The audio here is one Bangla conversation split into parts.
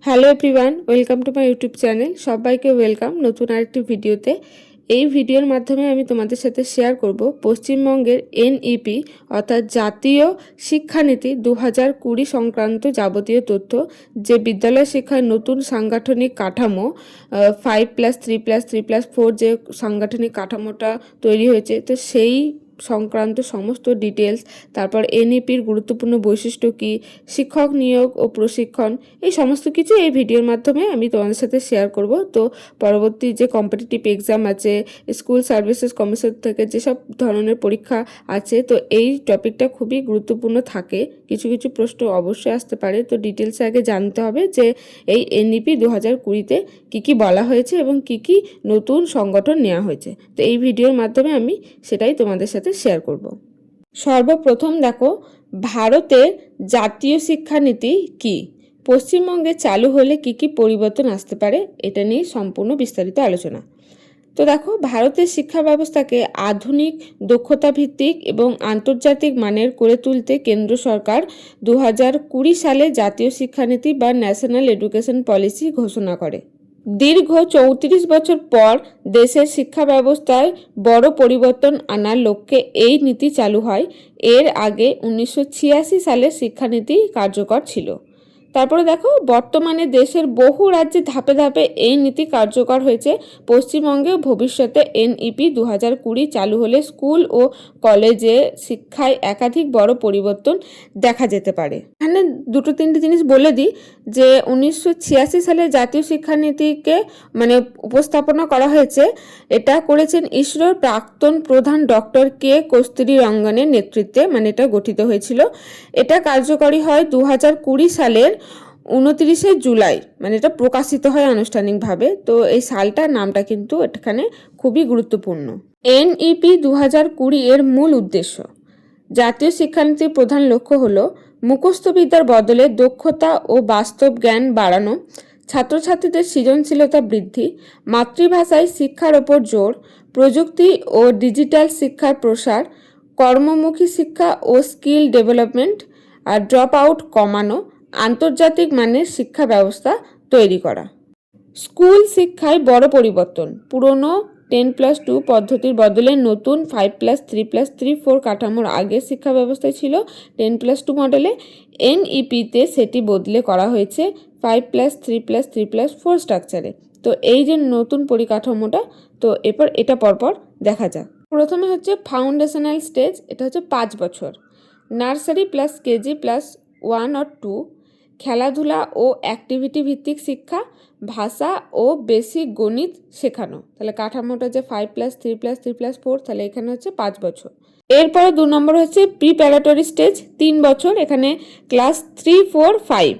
Hello everyone, welcome to my YouTube channel. সবাইকে ওয়েলকাম নতুন আরেকটি ভিডিওতে। এই ভিডিওর মাধ্যমে আমি তোমাদের সাথে শেয়ার করব পশ্চিমবঙ্গের এনইপি অর্থাৎ জাতীয় শিক্ষানীতি 2020 সংক্রান্ত যাবতীয় তথ্য। যে বিদ্যালয় শিক্ষার নতুন সাংগঠনিক কাঠামো 5+3+3+4 যে সাংগঠনিক কাঠামোটা তৈরি হয়েছে, তো সেই সংক্রান্ত সমস্ত ডিটেলস, তারপর এনইপির গুরুত্বপূর্ণ বৈশিষ্ট্য কী, শিক্ষক নিয়োগ ও প্রশিক্ষণ, এই সমস্ত কিছু এই ভিডিওর মাধ্যমে আমি তোমাদের সাথে শেয়ার করব। তো পরবর্তী যে কম্পিটিটিভ এক্সাম আছে, স্কুল সার্ভিসেস কমিশন থেকে যেসব ধরনের পরীক্ষা আছে, তো এই টপিকটা খুবই গুরুত্বপূর্ণ থাকে। কিছু কিছু প্রশ্ন অবশ্যই আসতে পারে, তো ডিটেলসে আগে জানতে হবে যে এই এনইপি 2020-তে কী কী বলা হয়েছে এবং কী কী নতুন সংগঠন নেওয়া হয়েছে। তো এই ভিডিওর মাধ্যমে আমি সেটাই তোমাদের সাথে শেয়ার করব। সর্বপ্রথম দেখো, ভারতের জাতীয় শিক্ষানীতি কি, পশ্চিমবঙ্গে চালু হলে কি কি পরিবর্তন আসতে পারে, এটা নিয়ে সম্পূর্ণ বিস্তারিত আলোচনা। তো দেখো, ভারতের শিক্ষা ব্যবস্থাকে আধুনিক, দক্ষতা ভিত্তিক এবং আন্তর্জাতিক মানের করে তুলতে কেন্দ্র সরকার 2020 সালে জাতীয় শিক্ষানীতি বা ন্যাশনাল এডুকেশন পলিসি ঘোষণা করে। দীর্ঘ 34 বছর পর দেশের শিক্ষা ব্যবস্থায় বড় পরিবর্তন আনার লক্ষ্যে এই নীতি চালু হয়। এর আগে 1986 সালে শিক্ষানীতি কার্যকর ছিল। তারপরে দেখো, বর্তমানে দেশের বহু রাজ্যে ধাপে ধাপে এই নীতি কার্যকর হয়েছে। পশ্চিমবঙ্গে ভবিষ্যতে এনইপি 2020 চালু হলে স্কুল ও কলেজে শিক্ষায় একাধিক বড় পরিবর্তন দেখা যেতে পারে। এখানে দুটো তিনটে জিনিস বলে দিই যে 1986 সালে জাতীয় শিক্ষানীতিকে উপস্থাপনা করা হয়েছে। এটা করেছেন ইসরোর প্রাক্তন প্রধান ডক্টর কে কস্তুরী রঙ্গনের নেতৃত্বে, এটা গঠিত হয়েছিল। এটা কার্যকরী হয় 2020 সালের 29শে জুলাই, এটা প্রকাশিত হয় আনুষ্ঠানিকভাবে। তো এই সালটার নামটা কিন্তু এখানে খুবই গুরুত্বপূর্ণ। এনইপি 2020 এর মূল উদ্দেশ্য, জাতীয় শিক্ষানীতির প্রধান লক্ষ্য হলো মুখস্থ বিদ্যার বদলে দক্ষতা ও বাস্তব জ্ঞান বাড়ানো, ছাত্রছাত্রীদের সৃজনশীলতা বৃদ্ধি, মাতৃভাষায় শিক্ষার ওপর জোর, প্রযুক্তি ও ডিজিটাল শিক্ষার প্রসার, কর্মমুখী শিক্ষা ও স্কিল ডেভেলপমেন্ট, আর ড্রপ আউট কমানো, আন্তর্জাতিক মানের শিক্ষা ব্যবস্থা তৈরি করা। স্কুল শিক্ষায় বড় পরিবর্তন, পুরনো 10+2 পদ্ধতির বদলে নতুন 5+3+3+4 কাঠামোর আগের শিক্ষা ব্যবস্থায় ছিল 10+2 মডেলে। এনইপিতে সেটি বদলে করা হয়েছে 5+3+3+4 স্ট্রাকচারে। তো এই যে নতুন পরিকাঠামোটা, তো এরপর এটা পরপর দেখা যাক। প্রথমে হচ্ছে ফাউন্ডেশনাল স্টেজ, এটা হচ্ছে 5 বছর। Nursery plus KG plus 1 or 2, খেলাধুলা ও অ্যাক্টিভিটি ভিত্তিক শিক্ষা, ভাষা ও বেসিক গণিত শেখানো। তাহলে কাঠামোটা যে 5+3+3+4, তাহলে এখানে হচ্ছে 5 বছর। এরপরে 2 নম্বর হচ্ছে প্রিপ্যারেটরি স্টেজ, 3 বছর। এখানে ক্লাস 3, 4, 5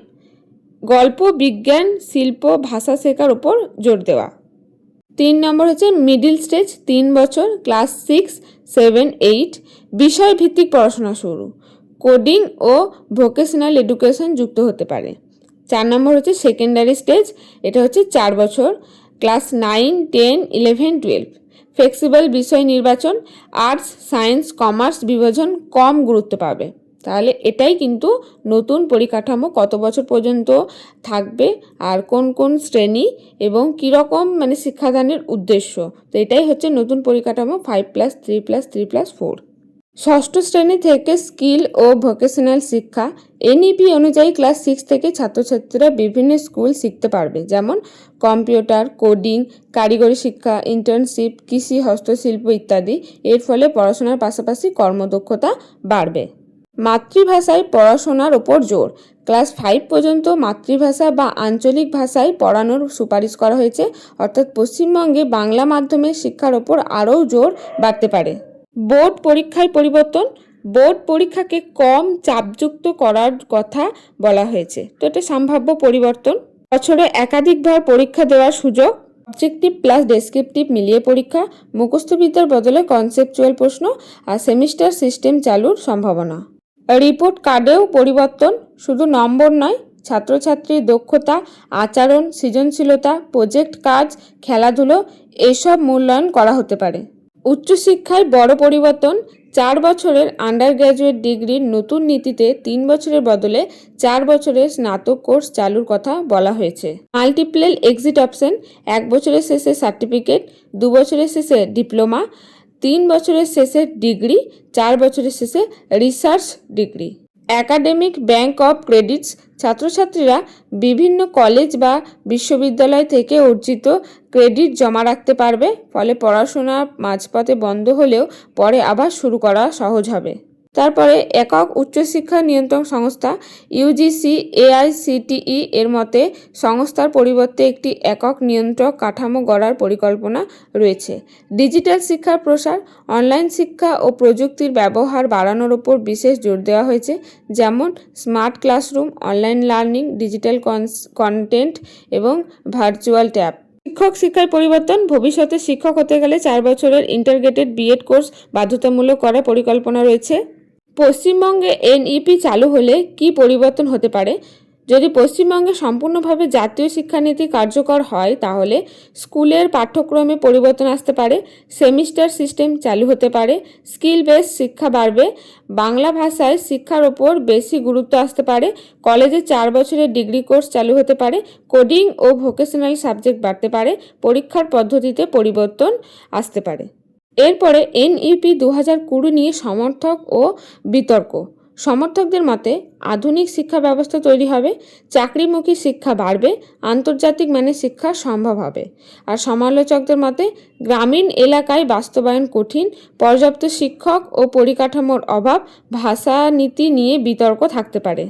গল্প, বিজ্ঞান, শিল্প, ভাষা শেখার উপর জোর দেওয়া। 3 নম্বর হচ্ছে মিডিল স্টেজ, 3 বছর, ক্লাস 6, 7, 8 বিষয় ভিত্তিক পড়াশোনা শুরু, কোডিং ও ভোকেশনাল এডুকেশন যুক্ত হতে পারে। 4 নম্বর হচ্ছে সেকেন্ডারি স্টেজ, এটা হচ্ছে 4 বছর, ক্লাস 9, 10, 11, 12 ফ্লেক্সিবল বিষয় নির্বাচন, আর্টস, সায়েন্স, কমার্স বিভাজন কম গুরুত্ব পাবে। তাহলে এটাই কিন্তু নতুন পরিকাঠামো, কত বছর পর্যন্ত থাকবে আর কোন কোন শ্রেণী এবং কীরকম শিক্ষাদানের উদ্দেশ্য, তো এটাই হচ্ছে নতুন পরিকাঠামো 5+3+3+4। ষষ্ঠ শ্রেণী থেকে স্কিল ও ভোকেশনাল শিক্ষা, এনইপি অনুযায়ী ক্লাস 6 থেকে ছাত্রছাত্রীরা বিভিন্ন স্কুল শিখতে পারবে, যেমন কম্পিউটার, কোডিং, কারিগরি শিক্ষা, ইন্টার্নশিপ, কৃষি, হস্তশিল্প ইত্যাদি। এর ফলে পড়াশোনার পাশাপাশি কর্মদক্ষতা বাড়বে। মাতৃভাষায় পড়াশোনার ওপর জোর, ক্লাস 5 পর্যন্ত মাতৃভাষা বা আঞ্চলিক ভাষায় পড়ানোর সুপারিশ করা হয়েছে। অর্থাৎ পশ্চিমবঙ্গে বাংলা মাধ্যমের শিক্ষার ওপর আরও জোর বাড়তে পারে। বোর্ড পরীক্ষায় পরিবর্তন, বোর্ড পরীক্ষাকে কম চাপযুক্ত করার কথা বলা হয়েছে। তো এটা সম্ভাব্য পরিবর্তন। বছরে একাধিকবার পরীক্ষা দেওয়ার সুযোগ, অবজেক্টিভ প্লাস ডেসক্রিপটিভ মিলিয়ে পরীক্ষা, মুখস্থবিদ্যার বদলে কনসেপচুয়াল প্রশ্ন, আর সেমিস্টার সিস্টেম চালুর সম্ভাবনা। রিপোর্ট কার্ডেও পরিবর্তন, শুধু নম্বর নয়, ছাত্রছাত্রীর দক্ষতা, আচরণ, সৃজনশীলতা, প্রজেক্ট কাজ, খেলাধুলো এসব মূল্যায়ন করা হতে পারে। উচ্চশিক্ষায় বড় পরিবর্তন, 4 বছরের আন্ডার গ্র্যাজুয়েট ডিগ্রির নতুন নীতিতে 3 বছরের বদলে 4 বছরের স্নাতক কোর্স চালুর কথা বলা হয়েছে। মাল্টিপল এক্সিট অপশন, 1 বছরের শেষে সার্টিফিকেট, 2 বছরের শেষে ডিপ্লোমা, 3 বছরের শেষে ডিগ্রি, 4 বছরের শেষে research degree. Academic bank of credits, ছাত্রছাত্রীরা বিভিন্ন কলেজ বা বিশ্ববিদ্যালয় থেকে অর্জিত ক্রেডিট জমা রাখতে পারবে, ফলে পড়াশোনা মাঝপথে বন্ধ হলেও পরে আবার শুরু করা সহজ হবে। তারপরে একক উচ্চশিক্ষা নিয়ন্ত্রণ সংস্থা ইউজিসি এআইসিটিই এর মতে সংস্থার পরিবর্তে একটি একক নিয়ন্ত্রক কাঠামো গড়ার পরিকল্পনা রয়েছে। ডিজিটাল শিক্ষার প্রসার, অনলাইন শিক্ষা ও প্রযুক্তির ব্যবহার বাড়ানোর উপর বিশেষ জোর দেওয়া হয়েছে, যেমন smart classroom, online learning, digital content এবং ভার্চুয়াল ট্যাব। শিক্ষক শিক্ষায় পরিবর্তন, ভবিষ্যতে শিক্ষক হতে গেলে 4 বছরের ইন্টারগ্রেটেড বিএড কোর্স বাধ্যতামূলক করার পরিকল্পনা রয়েছে। পশ্চিমবঙ্গে এনইপি চালু হলে কি পরিবর্তন হতে পারে? যদি পশ্চিমবঙ্গে সম্পূর্ণভাবে জাতীয় শিক্ষানীতি কার্যকর হয় তাহলে স্কুলের পাঠ্যক্রমে পরিবর্তন আসতে পারে, সেমিস্টার সিস্টেম চালু হতে পারে, স্কিল বেস শিক্ষা বাড়বে, বাংলা ভাষায় শিক্ষার ওপর বেশি গুরুত্ব আসতে পারে, কলেজে 4 বছরের ডিগ্রি কোর্স চালু হতে পারে, কোডিং ও ভোকেশনাল সাবজেক্ট বাড়তে পারে, পরীক্ষার পদ্ধতিতে পরিবর্তন আসতে পারে। এরপরে এনইপি 2020 নিয়ে সমর্থক ও বিতর্ক। সমর্থকদের মতে আধুনিক শিক্ষা ব্যবস্থা তৈরি হবে, চাকরিমুখী শিক্ষা বাড়বে, আন্তর্জাতিক মানের শিক্ষা সম্ভব হবে। আর সমালোচকদের মতে গ্রামীণ এলাকায় বাস্তবায়ন কঠিন, পর্যাপ্ত শিক্ষক ও পরিকাঠামোর অভাব, ভাষা নীতি নিয়ে বিতর্ক থাকতে পারে।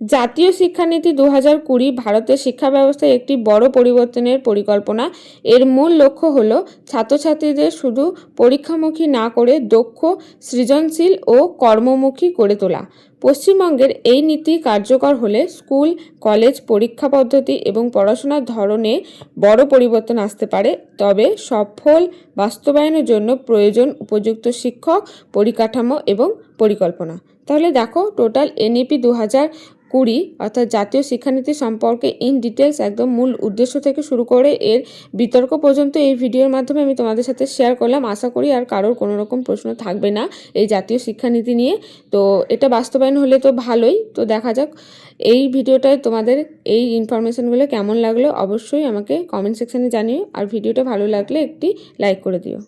জাতীয় শিক্ষানীতি 2020 ভারতের শিক্ষা ব্যবস্থায় একটি বড় পরিবর্তনের পরিকল্পনা। এর মূল লক্ষ্য হল ছাত্রছাত্রীদের শুধু পরীক্ষামুখী না করে দক্ষ, সৃজনশীল ও কর্মমুখী করে তোলা। পশ্চিমবঙ্গের এই নীতি কার্যকর হলে স্কুল, কলেজ, পরীক্ষা পদ্ধতি এবং পড়াশোনার ধরনে বড় পরিবর্তন আসতে পারে। তবে সফল বাস্তবায়নের জন্য প্রয়োজন উপযুক্ত শিক্ষক, পরিকাঠামো এবং পরিকল্পনা। তাহলে দেখো, টোটাল এনইপি 2020 অর্থাৎ জাতীয় শিক্ষানীতি সম্পর্কে ইন ডিটেলস একদম মূল উদ্দেশ্য থেকে শুরু করে এর বিতর্ক পর্যন্ত এই ভিডিওর মাধ্যমে আমি তোমাদের সাথে শেয়ার করলাম। আশা করি আর কারোর কোনো রকম প্রশ্ন থাকবে না এই জাতীয় শিক্ষানীতি নিয়ে। তো এটা বাস্তবায়ন হলে তো ভালোই। তো দেখা যাক এই ভিডিওটায় তোমাদের এই ইনফরমেশনগুলো কেমন লাগলো অবশ্যই আমাকে কমেন্ট সেকশানে জানিও, আর ভিডিওটা ভালো লাগলে একটি লাইক করে দিও।